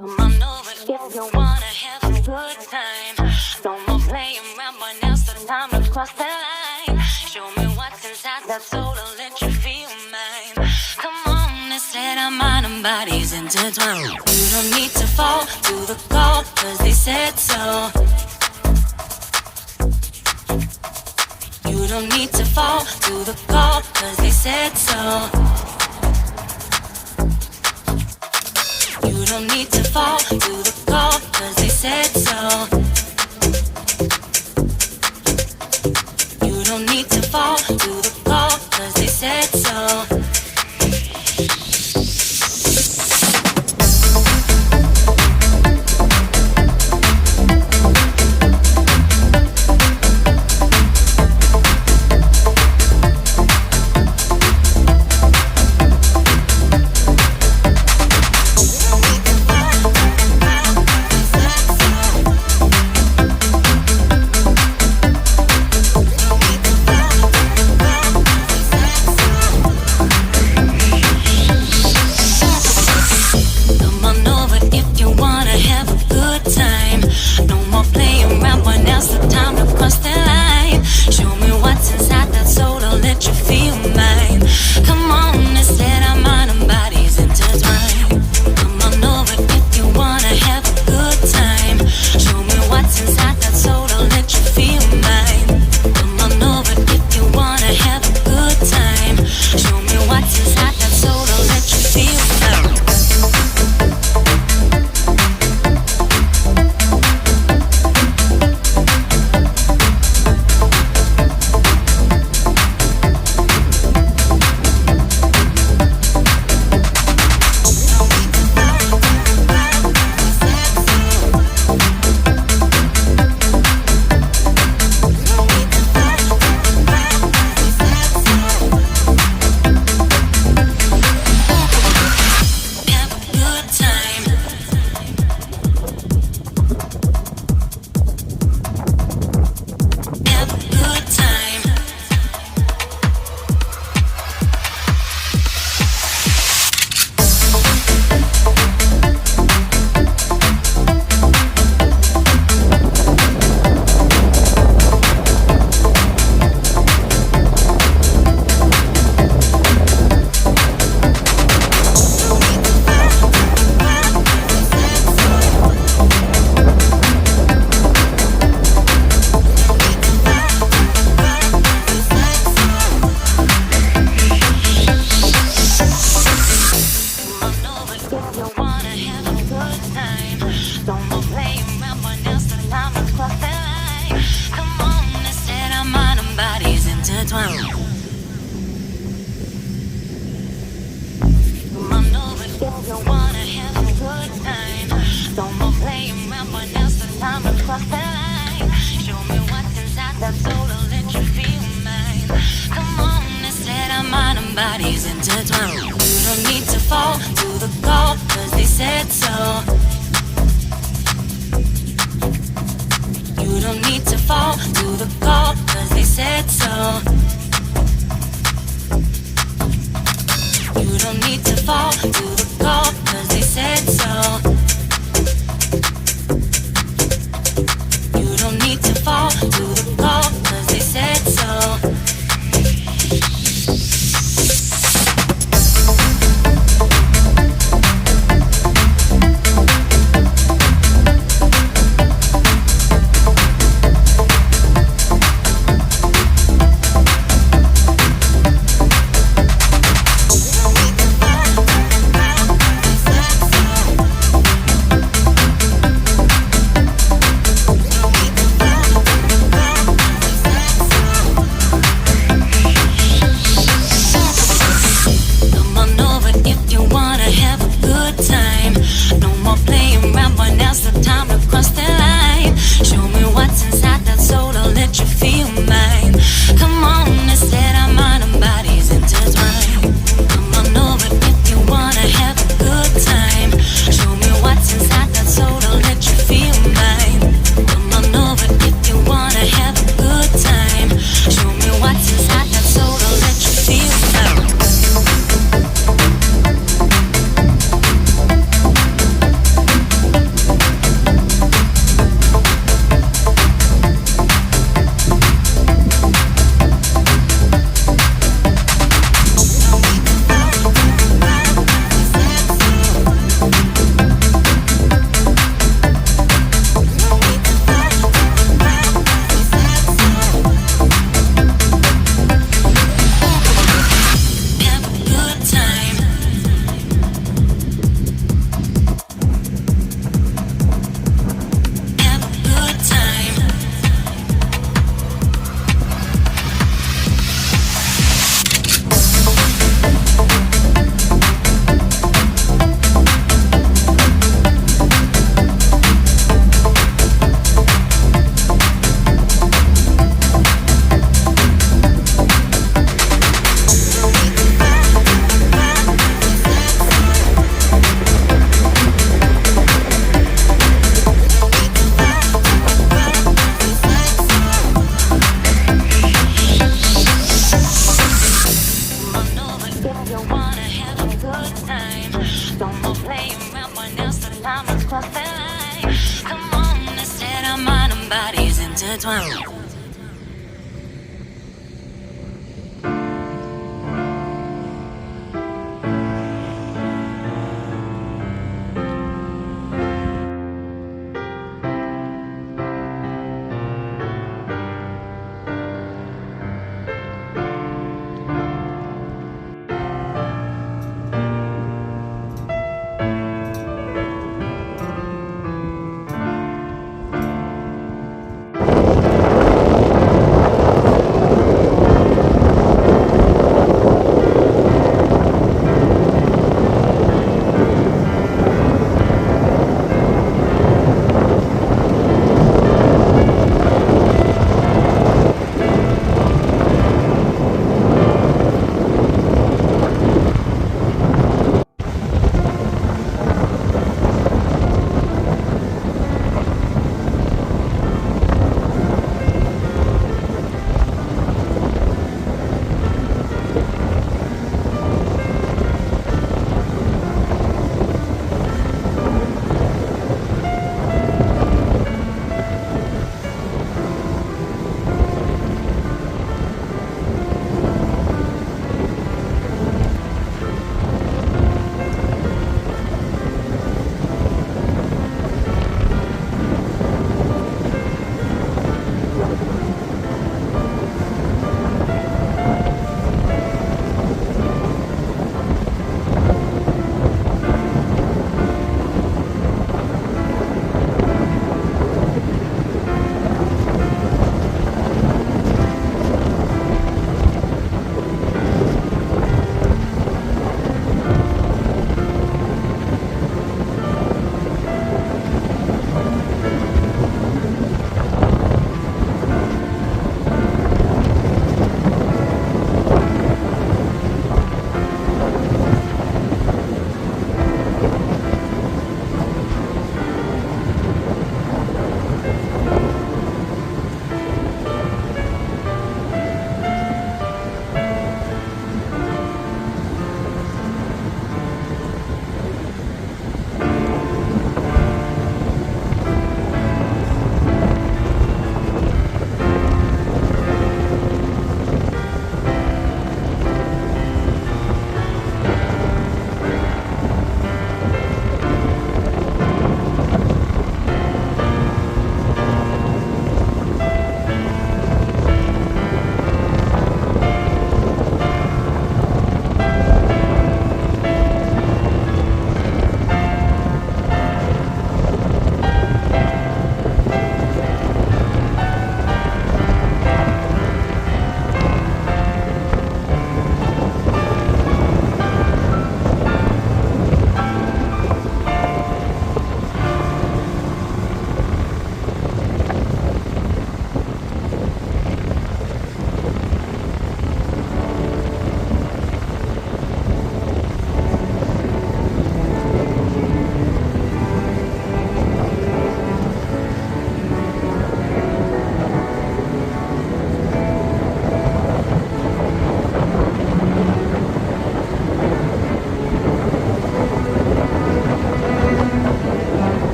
Come on over if you wanna have a good time. No more playing around, but now's the time to cross the line. Show me what's inside that soul, I'll let you feel mine. Come on, they said our mind and bodies intertwined. You don't need to fall to the call, cause they said so. You don't need to fall to the call, cause they said so. You don't need to fall to the call, cause they said so. You don't need to fall to the call, cause they said so. time to cross that line. Come on, let's set our mind and bodies intertwined.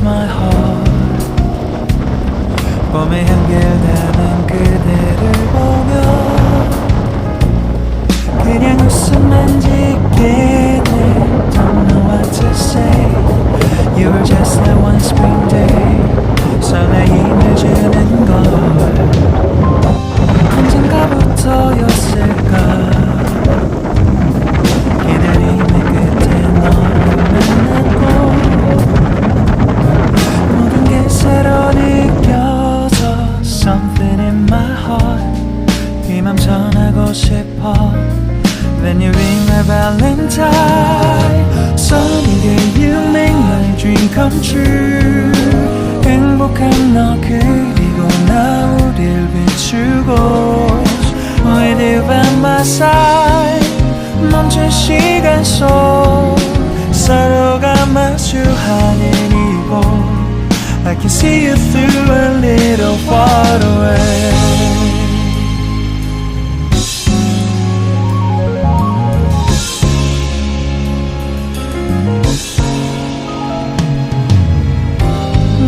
my heart. 봄에 향기를 담은 그대를 보며 그냥 웃음만 짓게 돼. Don't know what to say. You were just that one spring day. 설레임을 주는 걸 언젠가부터였을까. 기다림의 끝에 너를 만났고 모든 게 새로 느껴져. Something in my heart. 이 맘 전하고 싶어. When you ring my valentine. Sunny day you make my dream come true. 행복한 너 그리고 나 우릴 비추고. With you by my side. 멈춘 시간 속 서로가 마주하는 이곳. I can see you through a little far away.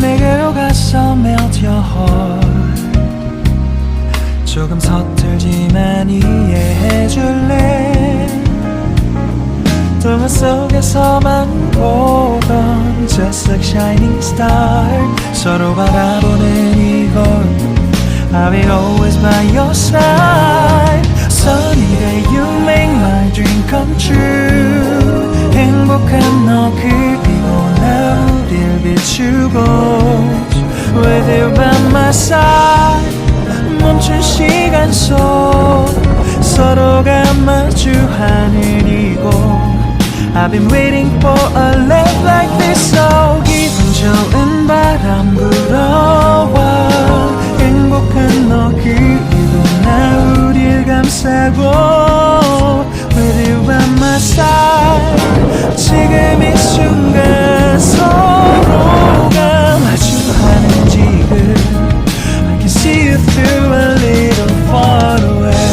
내게로 가서 melt your heart. 조금 서툴지만 이해해줄래. 동화 속에서만 보던 Just like shining star. 서로 바라보는 이곳. I'll be always by your side. Sunny day you make my dream come true. 행복한 너 그리고 나 우릴 비추고. With you by my side. 멈춘 시간 속 서로가 마주하는 이곳. I've been waiting for a love like this. So 기분 좋은 바람 불어와. 행복한 너 그리고 나 우릴 감싸고. With you by my side. 지금 이 순간 서로가 마주하는 지금. I can see you through a little far away.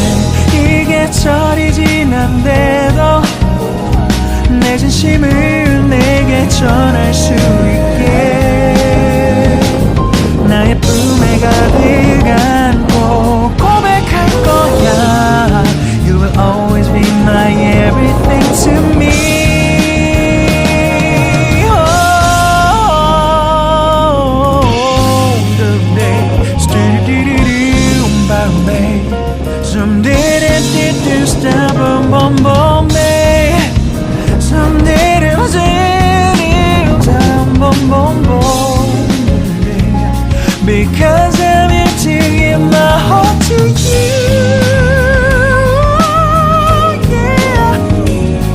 이 계절이 지난데도 내 진심을 내게 전할 수 있게. 나의 품에 가득 안고 고백할 거야. You will always be my everything to me. Because I'm here to give my heart to you. Yeah.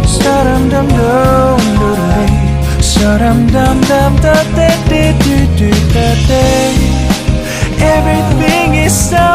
Saram dum dum dum. Saram dum dum da da da da da da. Everything is so